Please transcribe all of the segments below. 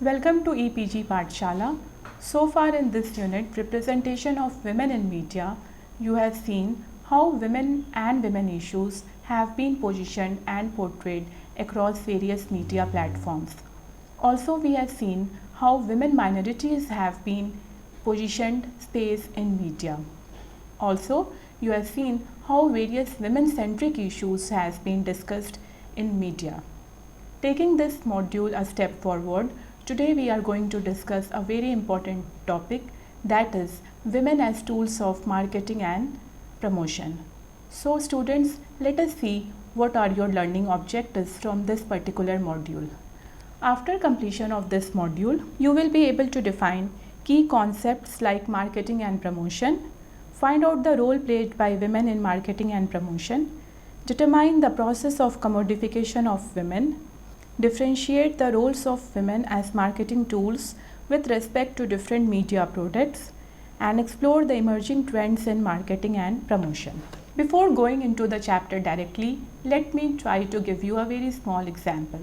Welcome to EPG Pathshala. So far in this unit, representation of women in media, you have seen how women and women issues have been positioned and portrayed across various media platforms. Also, we have seen how women minorities have been positioned space in media. Also, you have seen how various women-centric issues has been discussed in media. Taking this module a step forward, today we are going to discuss a very important topic, that is women as tools of marketing and promotion. So students, let us see what are your learning objectives from this particular module. After completion of this module, you will be able to define key concepts like marketing and promotion, find out the role played by women in marketing and promotion, determine the process of commodification of women, differentiate the roles of women as marketing tools with respect to different media products, and explore the emerging trends in marketing and promotion. Before going into the chapter directly, let me try to give you a very small example.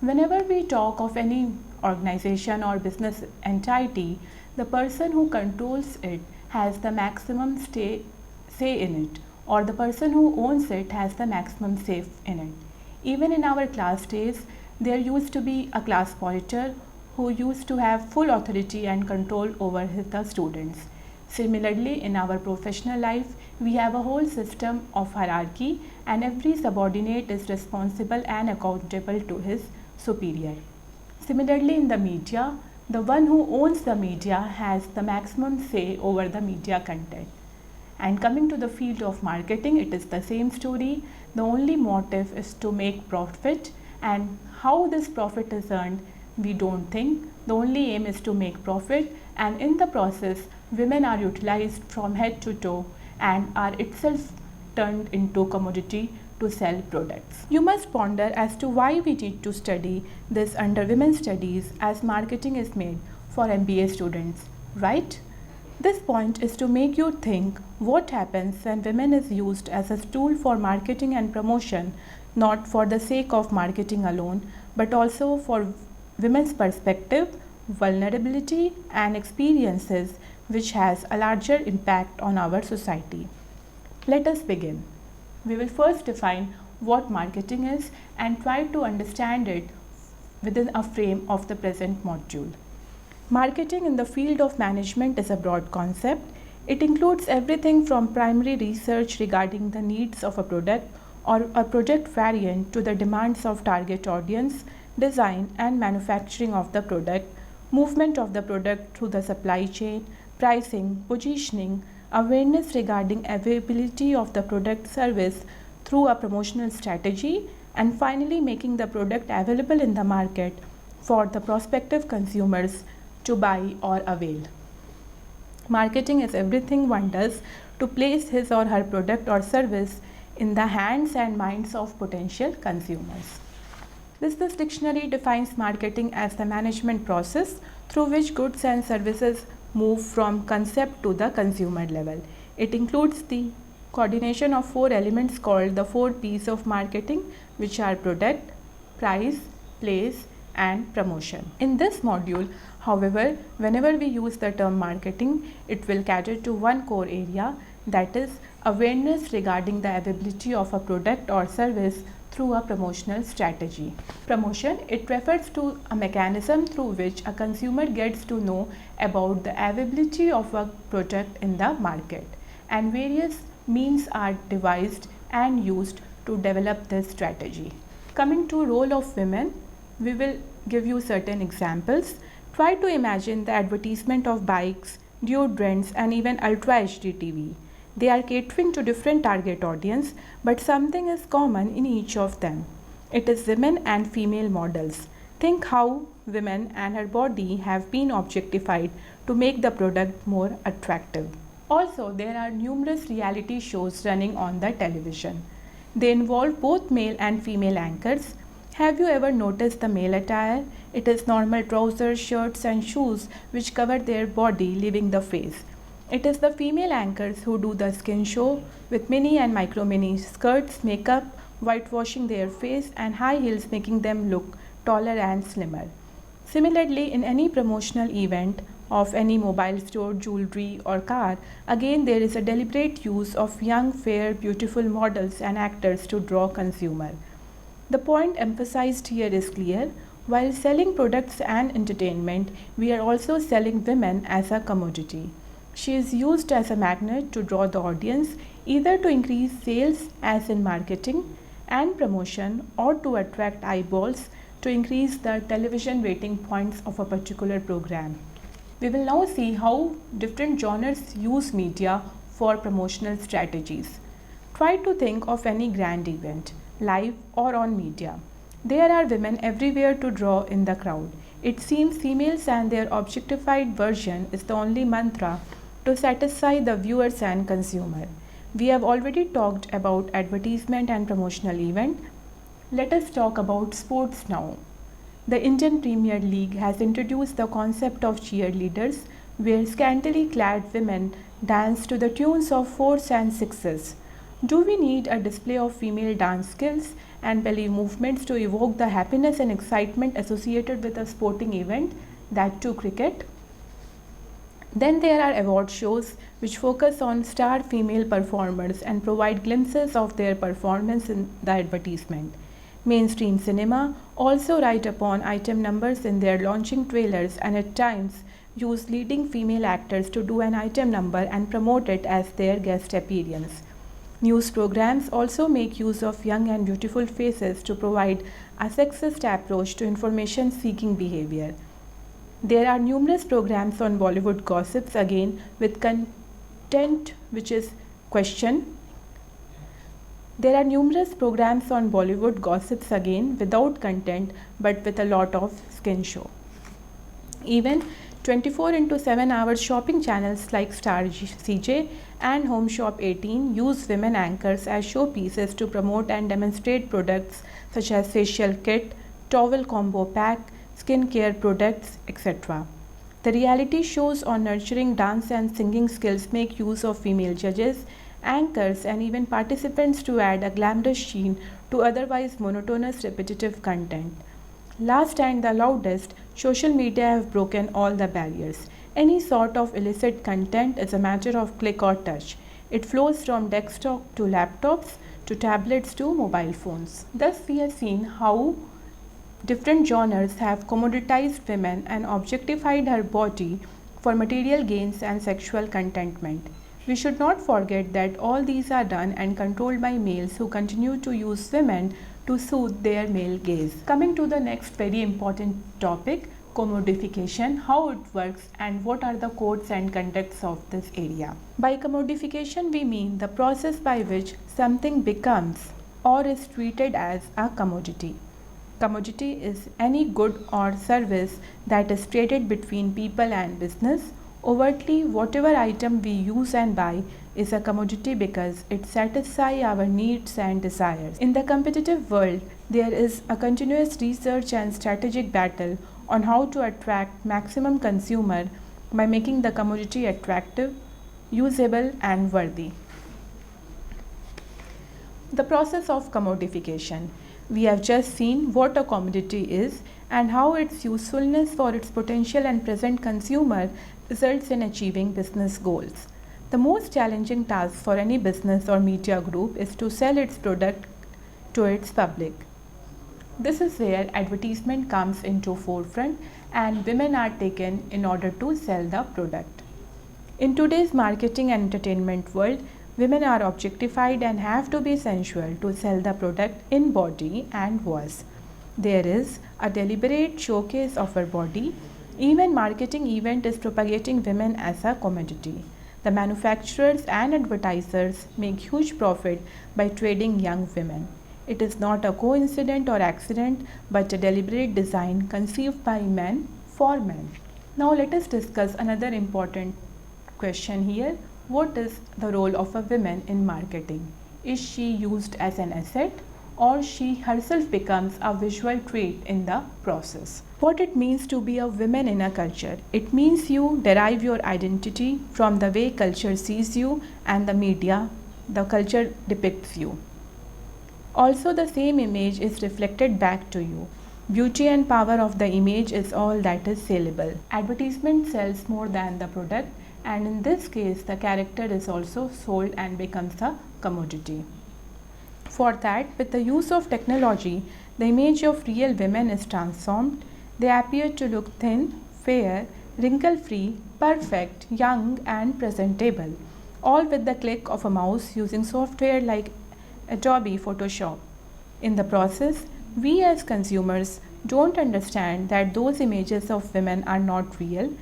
Whenever we talk of any organization or business entity, the person who controls it has the maximum say in it, or the person who owns it has the maximum say in it. Even in our class days, there used to be a class monitor who used to have full authority and control over the students. Similarly, in our professional life, we have a whole system of hierarchy and every subordinate is responsible and accountable to his superior. Similarly, in the media, the one who owns the media has the maximum say over the media content. And coming to the field of marketing, it is the same story. The only motive is to make profit, and how this profit is earned, we don't think. The only aim is to make profit, and in the process, women are utilized from head to toe and are itself turned into commodity to sell products. You must ponder as to why we need to study this under women's studies as marketing is made for MBA students, right? This point is to make you think what happens when women is used as a tool for marketing and promotion, not for the sake of marketing alone, but also for women's perspective, vulnerability and experiences which has a larger impact on our society. Let us begin. We will first define what marketing is and try to understand it within a frame of the present module. Marketing in the field of management is a broad concept. It includes everything from primary research regarding the needs of a product or a project variant to the demands of target audience, design and manufacturing of the product, movement of the product through the supply chain, pricing, positioning, awareness regarding availability of the product service through a promotional strategy, and finally making the product available in the market for the prospective consumers to buy or avail. Marketing is everything one does to place his or her product or service in the hands and minds of potential consumers. This dictionary defines marketing as the management process through which goods and services move from concept to the consumer level. It includes the coordination of 4 elements called the 4 P's of marketing, which are product, price, place, and promotion. In this module, however, whenever we use the term marketing, it will cater to one core area, that is awareness regarding the availability of a product or service through a promotional strategy. Promotion, it refers to a mechanism through which a consumer gets to know about the availability of a product in the market, and various means are devised and used to develop this strategy. Coming to role of women, we will give you certain examples. Try to imagine the advertisement of bikes, deodorants and even Ultra HD TV. They are catering to different target audience, but something is common in each of them. It is women and female models. Think how women and her body have been objectified to make the product more attractive. Also, there are numerous reality shows running on the television. They involve both male and female anchors. Have you ever noticed the male attire? It is normal trousers, shirts and shoes which cover their body, leaving the face. It is the female anchors who do the skin show with mini and micro mini skirts, makeup, whitewashing their face and high heels making them look taller and slimmer. Similarly, in any promotional event of any mobile store, jewelry, or car, again there is a deliberate use of young, fair, beautiful models and actors to draw consumer. The point emphasized here is clear. While selling products and entertainment, we are also selling women as a commodity. She is used as a magnet to draw the audience, either to increase sales, as in marketing and promotion, or to attract eyeballs to increase the television rating points of a particular program. We will now see how different genres use media for promotional strategies. Try to think of any grand event, live or on media. There are women everywhere to draw in the crowd. It seems females and their objectified version is the only mantra to satisfy the viewers and consumer. We have already talked about advertisement and promotional event. Let us talk about sports now. The Indian Premier League has introduced the concept of cheerleaders, where scantily clad women dance to the tunes of fours and sixes. Do we need a display of female dance skills and belly movements to evoke the happiness and excitement associated with a sporting event, that too cricket? Then there are award shows which focus on star female performers and provide glimpses of their performance in the advertisement. Mainstream cinema also write upon item numbers in their launching trailers and at times use leading female actors to do an item number and promote it as their guest appearance. News programs also make use of young and beautiful faces to provide a sexist approach to information seeking behavior. There are numerous programs on Bollywood gossips again with content which is question. There are numerous programs on Bollywood gossips again without content but with a lot of skin show. Even 24 into 7 hour shopping channels like Star CJ and Home Shop 18 use women anchors as showpieces to promote and demonstrate products such as facial kit, towel combo pack, skincare products, etc. The reality shows on nurturing dance and singing skills make use of female judges, anchors, and even participants to add a glamorous sheen to otherwise monotonous repetitive content. Last and the loudest, social media have broken all the barriers. Any sort of illicit content is a matter of click or touch. It flows from desktop to laptops to tablets to mobile phones. Thus, we have seen how different genres have commoditized women and objectified her body for material gains and sexual contentment. We should not forget that all these are done and controlled by males who continue to use women to soothe their male gaze. Coming to the next very important topic, commodification, how it works and what are the codes and conducts of this area. By commodification, we mean the process by which something becomes or is treated as a commodity. Commodity is any good or service that is traded between people and business. Overtly, whatever item we use and buy is a commodity because it satisfies our needs and desires. In the competitive world, there is a continuous research and strategic battle on how to attract maximum consumer by making the commodity attractive, usable, and worthy. The process of commodification. We have just seen what a commodity is and how its usefulness for its potential and present consumer results in achieving business goals. The most challenging task for any business or media group is to sell its product to its public. This is where advertisement comes into forefront and women are taken in order to sell the product. In today's marketing and entertainment world, women are objectified and have to be sensual to sell the product in body and voice. There is a deliberate showcase of her body. Even marketing event is propagating women as a commodity. The manufacturers and advertisers make huge profit by trading young women. It is not a coincidence or accident but a deliberate design conceived by men for men. Now let us discuss another important question here. What is the role of a woman in marketing? Is she used as an asset or she herself becomes a visual trait in the process? What it means to be a woman in a culture? It means you derive your identity from the way culture sees you and the media, the culture depicts you. Also, the same image is reflected back to you. Beauty and power of the image is all that is saleable. Advertisement sells more than the product, and in this case, the character is also sold and becomes a commodity. For that, with the use of technology, the image of real women is transformed. They appear to look thin, fair, wrinkle-free, perfect, young, and presentable, all with the click of a mouse using software like Adobe Photoshop. In the process, we as consumers don't understand that those images of women are not real.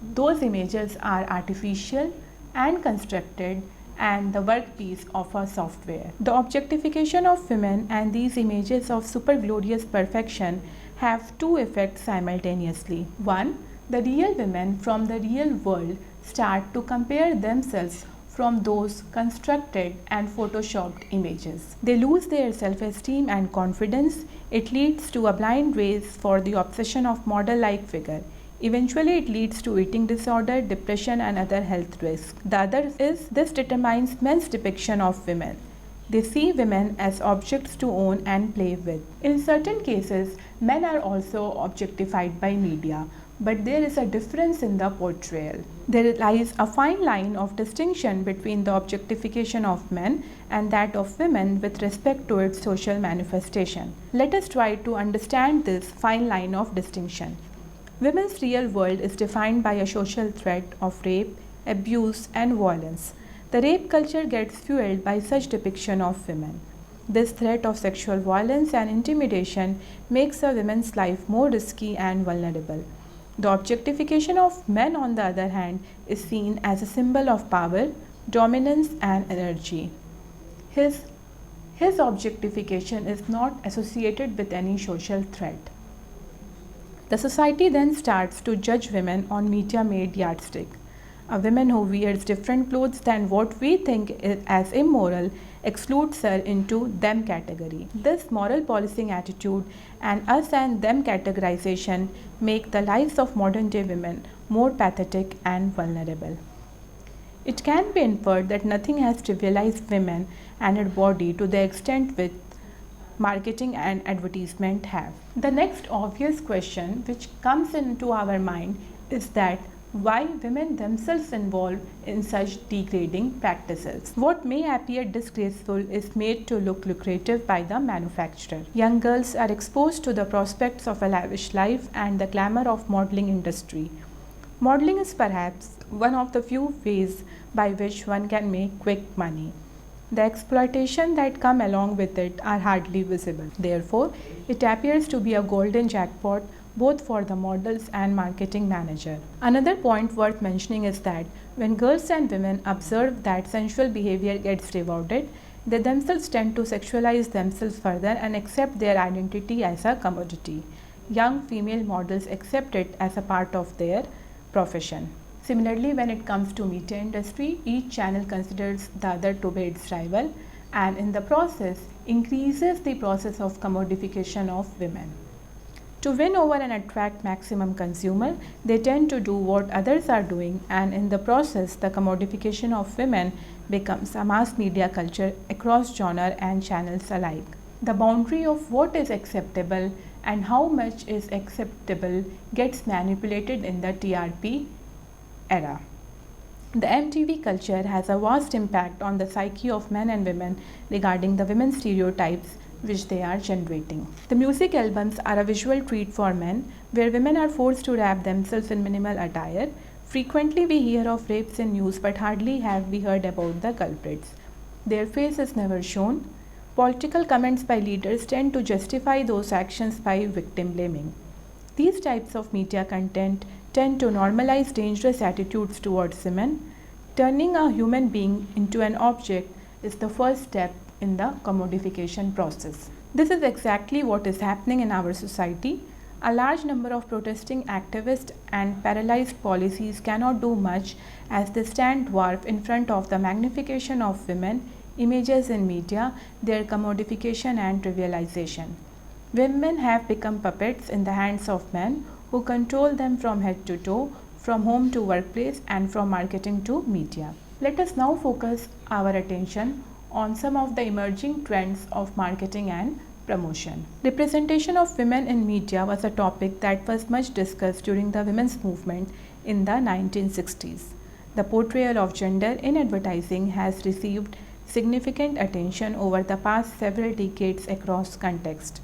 Those images are artificial and constructed and the workpiece of a software. The objectification of women and these images of super glorious perfection have two effects simultaneously. One, the real women from the real world start to compare themselves from those constructed and photoshopped images. They lose their self-esteem and confidence. It leads to a blind race for the obsession of model-like figure. Eventually, it leads to eating disorder, depression, and other health risks. The other is this determines men's depiction of women. They see women as objects to own and play with. In certain cases, men are also objectified by media, but there is a difference in the portrayal. There lies a fine line of distinction between the objectification of men and that of women with respect to its social manifestation. Let us try to understand this fine line of distinction. Women's real world is defined by a social threat of rape, abuse, and violence. The rape culture gets fueled by such depiction of women. This threat of sexual violence and intimidation makes a woman's life more risky and vulnerable. The objectification of men, on the other hand, is seen as a symbol of power, dominance, and energy. His objectification is not associated with any social threat. The society then starts to judge women on media-made yardstick. A woman who wears different clothes than what we think as immoral excludes her into them category. This moral policing attitude and us and them categorization make the lives of modern day women more pathetic and vulnerable. It can be inferred that nothing has trivialized women and her body to the extent which marketing and advertisement have. The next obvious question which comes into our mind is that why women themselves involved in such degrading practices. What may appear disgraceful is made to look lucrative by the manufacturer. Young girls are exposed to the prospects of a lavish life and the glamour of modeling industry. Modeling is perhaps one of the few ways by which one can make quick money. The exploitation that come along with it are hardly visible. Therefore, it appears to be a golden jackpot both for the models and marketing manager. Another point worth mentioning is that when girls and women observe that sensual behavior gets rewarded, they themselves tend to sexualize themselves further and accept their identity as a commodity. Young female models accept it as a part of their profession. Similarly, when it comes to media industry, each channel considers the other to be its rival and in the process increases the process of commodification of women. To win over and attract maximum consumer, they tend to do what others are doing and in the process the commodification of women becomes a mass media culture across genre and channels alike. The boundary of what is acceptable and how much is acceptable gets manipulated in the TRP era. The MTV culture has a vast impact on the psyche of men and women regarding the women's stereotypes which they are generating. The music albums are a visual treat for men where women are forced to wrap themselves in minimal attire. Frequently we hear of rapes in news but hardly have we heard about the culprits. Their face is never shown. Political comments by leaders tend to justify those actions by victim blaming. These types of media content tend to normalize dangerous attitudes towards women. Turning a human being into an object is the first step in the commodification process. This is exactly what is happening in our society. A large number of protesting activists and paralyzed policies cannot do much as they stand dwarf in front of the magnification of women, images in media, their commodification and trivialization. Women have become puppets in the hands of men who control them from head to toe, from home to workplace and from marketing to media. Let us now focus our attention on some of the emerging trends of marketing and promotion. Representation of women in media was a topic that was much discussed during the women's movement in the 1960s. The portrayal of gender in advertising has received significant attention over the past several decades across contexts.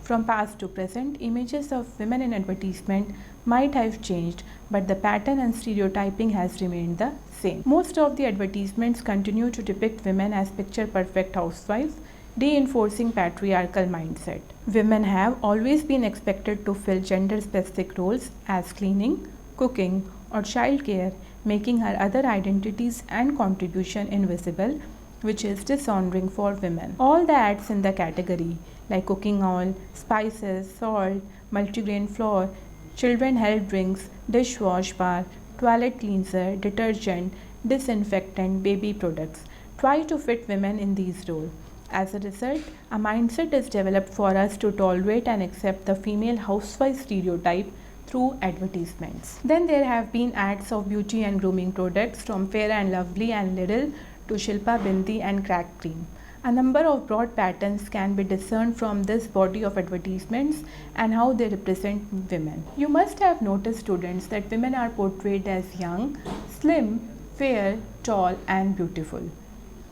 From past to present, images of women in advertisement might have changed, but the pattern and stereotyping has remained the same. Most of the advertisements continue to depict women as picture perfect housewives, reinforcing patriarchal mindset. Women have always been expected to fill gender specific roles as cleaning, cooking, or childcare, making her other identities and contribution invisible, which is dishonoring for women. All the ads in the category, like cooking oil, spices, salt, multigrain flour, children health drinks, dishwash bar, toilet cleanser, detergent, disinfectant, baby products, try to fit women in these roles. As a result, a mindset is developed for us to tolerate and accept the female housewife stereotype through advertisements. Then there have been ads of beauty and grooming products from Fair and Lovely and Lidl to Shilpa Bindi and Crack Cream. A number of broad patterns can be discerned from this body of advertisements and how they represent women. You must have noticed, students, that women are portrayed as young, slim, fair, tall, and beautiful.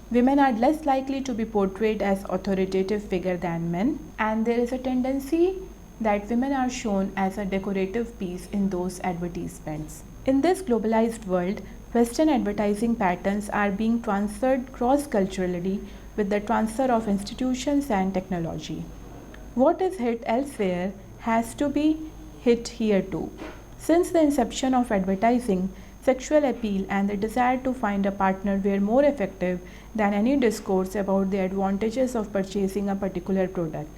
Women are less likely to be portrayed as authoritative figure than men, and there is a tendency that women are shown as a decorative piece in those advertisements. In this globalized world, Western advertising patterns are being transferred cross-culturally with the transfer of institutions and technology. What is hit elsewhere has to be hit here too. Since the inception of advertising, sexual appeal and the desire to find a partner were more effective than any discourse about the advantages of purchasing a particular product.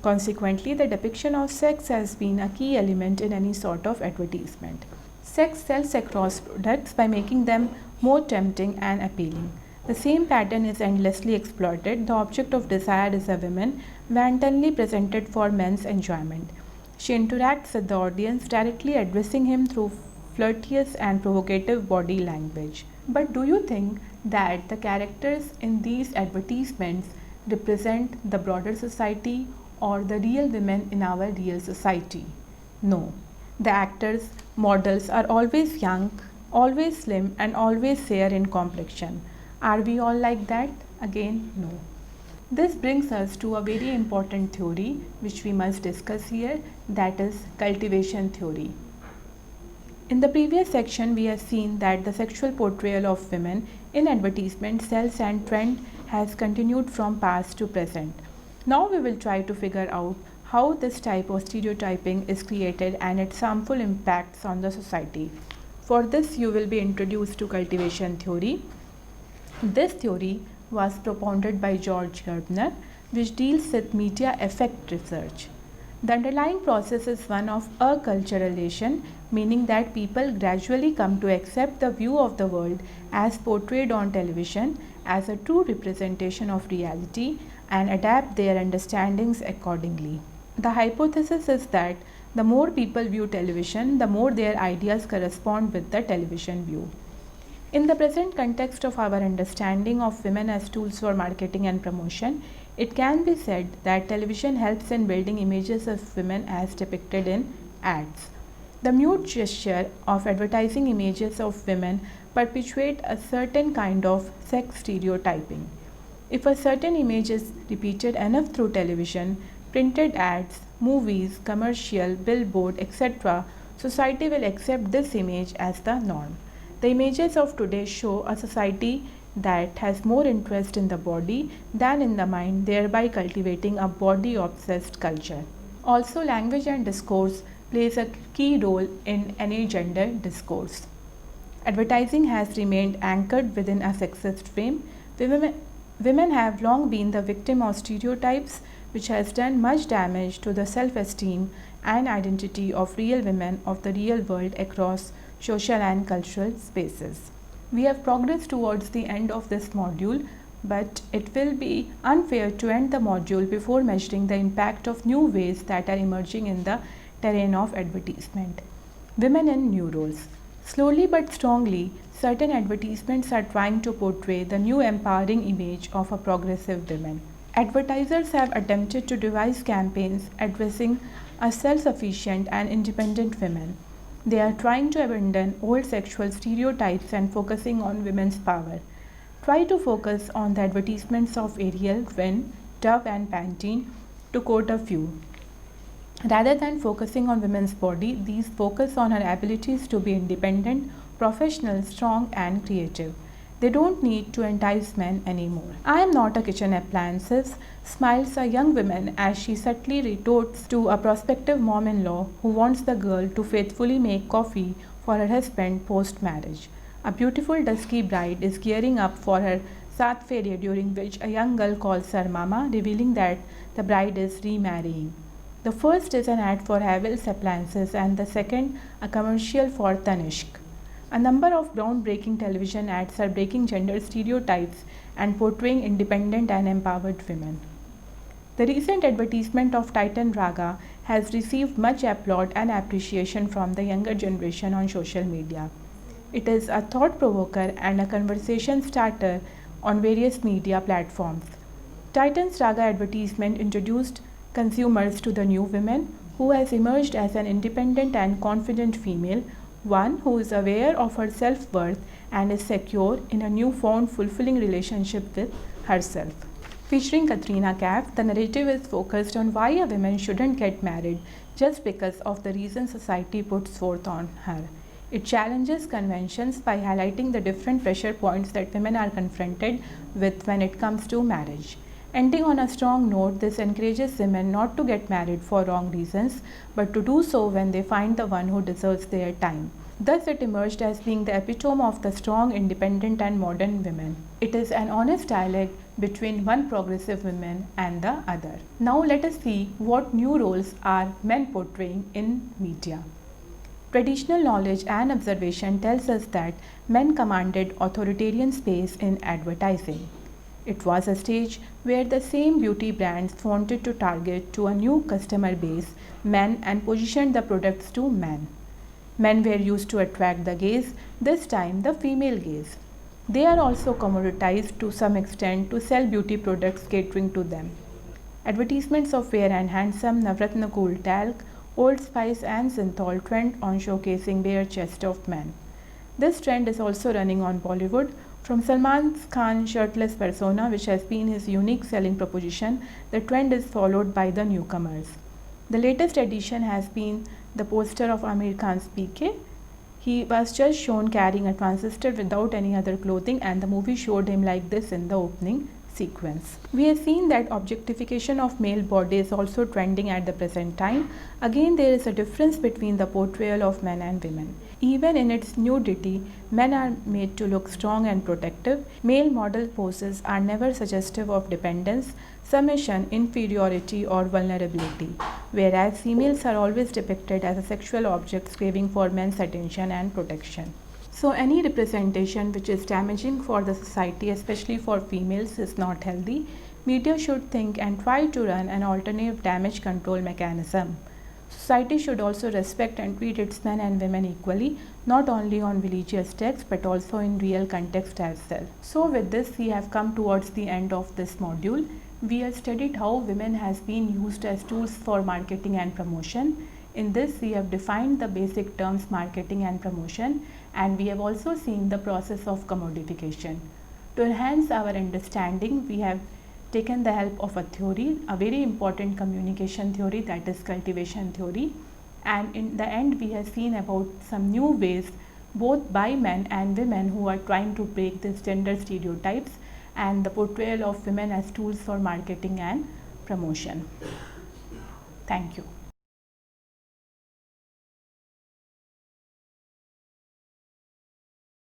Consequently, the depiction of sex has been a key element in any sort of advertisement. Sex sells across products by making them more tempting and appealing. The same pattern is endlessly exploited. The object of desire is a woman, wantonly presented for men's enjoyment. She interacts with the audience, directly addressing him through flirtatious and provocative body language. But do you think that the characters in these advertisements represent the broader society or the real women in our real society? No. The actors, models are always young, always slim, and always fair in complexion. Are we all like that? Again, no. This brings us to a very important theory which we must discuss here, that is cultivation theory. In the previous section, we have seen that the sexual portrayal of women in advertisement sells and trend has continued from past to present. Now we will try to figure out how this type of stereotyping is created and its harmful impacts on the society. For this, you will be introduced to cultivation theory. This theory was propounded by George Gerbner, which deals with media effect research. The underlying process is one of acculturalization, meaning that people gradually come to accept the view of the world as portrayed on television as a true representation of reality and adapt their understandings accordingly. The hypothesis is that the more people view television, the more their ideas correspond with the television view. In the present context of our understanding of women as tools for marketing and promotion, it can be said that television helps in building images of women as depicted in ads. The mute gesture of advertising images of women perpetuate a certain kind of sex stereotyping. If a certain image is repeated enough through television, printed ads, movies, commercial, billboard, etc., society will accept this image as the norm. The images of today show a society that has more interest in the body than in the mind, thereby cultivating a body-obsessed culture. Also, language and discourse plays a key role in any gender discourse. Advertising has remained anchored within a sexist frame. Women have long been the victim of stereotypes, which has done much damage to the self-esteem and identity of real women of the real world across social and cultural spaces. We have progressed towards the end of this module, but it will be unfair to end the module before measuring the impact of new ways that are emerging in the terrain of advertisement. Women in new roles. Slowly but strongly, certain advertisements are trying to portray the new empowering image of a progressive woman. Advertisers have attempted to devise campaigns addressing a self-sufficient and independent women. They are trying to abandon old sexual stereotypes and focusing on women's power. Try to focus on the advertisements of Ariel, Rin, Dove and Pantene, to quote a few. Rather than focusing on women's body, these focus on her abilities to be independent, professional, strong and creative. They don't need to entice men anymore. I am not a kitchen appliances, smiles a young woman as she subtly retorts to a prospective mom-in-law who wants the girl to faithfully make coffee for her husband post-marriage. A beautiful dusky bride is gearing up for her Saat Feria, during which a young girl calls her mama, revealing that the bride is remarrying. The first is an ad for Havells appliances and the second a commercial for Tanishq. A number of groundbreaking television ads are breaking gender stereotypes and portraying independent and empowered women. The recent advertisement of Titan Raga has received much applaud and appreciation from the younger generation on social media. It is a thought provoker and a conversation starter on various media platforms. Titan's Raga advertisement introduced consumers to the new woman who has emerged as an independent and confident female, one who is aware of her self-worth and is secure in a newfound fulfilling relationship with herself. Featuring Katrina Kaif, the narrative is focused on why a woman shouldn't get married just because of the reasons society puts forth on her. It challenges conventions by highlighting the different pressure points that women are confronted with when it comes to marriage. Ending on a strong note, this encourages women not to get married for wrong reasons, but to do so when they find the one who deserves their time. Thus, it emerged as being the epitome of the strong, independent and modern women. It is an honest dialogue between one progressive woman and the other. Now let us see what new roles are men portraying in media. Traditional knowledge and observation tells us that men commanded authoritarian space in advertising. It was a stage where the same beauty brands wanted to target to a new customer base, men, and positioned the products to men. Men were used to attract the gaze, this time the female gaze. They are also commoditized to some extent to sell beauty products catering to them. Advertisements of Fair and Handsome, Navratna Cool Talc, Old Spice and Synthol trend on showcasing bare chest of men. This trend is also running on Bollywood. From Salman Khan's shirtless persona, which has been his unique selling proposition, the trend is followed by the newcomers. The latest addition has been the poster of Aamir Khan's PK. He was just shown carrying a transistor without any other clothing, and the movie showed him like this in the opening sequence. We have seen that objectification of male body is also trending at the present time. Again, there is a difference between the portrayal of men and women. Even in its nudity, men are made to look strong and protective. Male model poses are never suggestive of dependence, submission, inferiority or vulnerability, whereas females are always depicted as a sexual objects craving for men's attention and protection. So any representation which is damaging for the society, especially for females, is not healthy. Media should think and try to run an alternative damage control mechanism. Society should also respect and treat its men and women equally, not only on religious texts but also in real context as well. So with this, we have come towards the end of this module. We have studied how women has been used as tools for marketing and promotion. In this, we have defined the basic terms marketing and promotion, and we have also seen the process of commodification. To enhance our understanding, we have taken the help of a theory, a very important communication theory, that is cultivation theory. And in the end, we have seen about some new ways, both by men and women, who are trying to break these gender stereotypes and the portrayal of women as tools for marketing and promotion. Thank you.